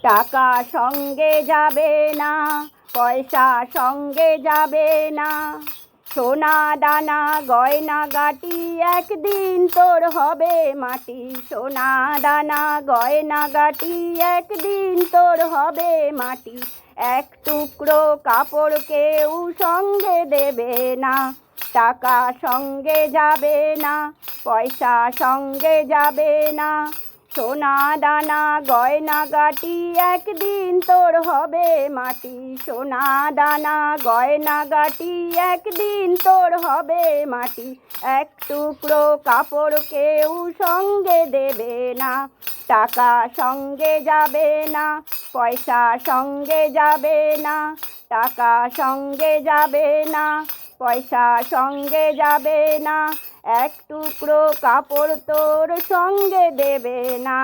টাকা সঙ্গে যাবে না, পয়সা সঙ্গে যাবে না। সোনা দানা গয়না গাটি একদিন তোর হবে মাটি। সোনা দানা গয়না গাটি একদিন তোর হবে মাটি। এক টুকরো কাপড় কেউ সঙ্গে দেবে না। টাকা সঙ্গে যাবে না, পয়সা সঙ্গে যাবে না। সোনা দানা গয়না গাটি একদিন তোর হবে মাটি। সোনা দানা গয়না গাটি একদিন তোর হবে মাটি। এক টুকরো কাপড় কেউ সঙ্গে দেবে না। টাকা সঙ্গে যাবে না, পয়সা সঙ্গে যাবে না। টাকা সঙ্গে যাবে না, পয়সা সঙ্গে যাবে না। এক টুকরো কাপড় তোর সঙ্গে দেবে না।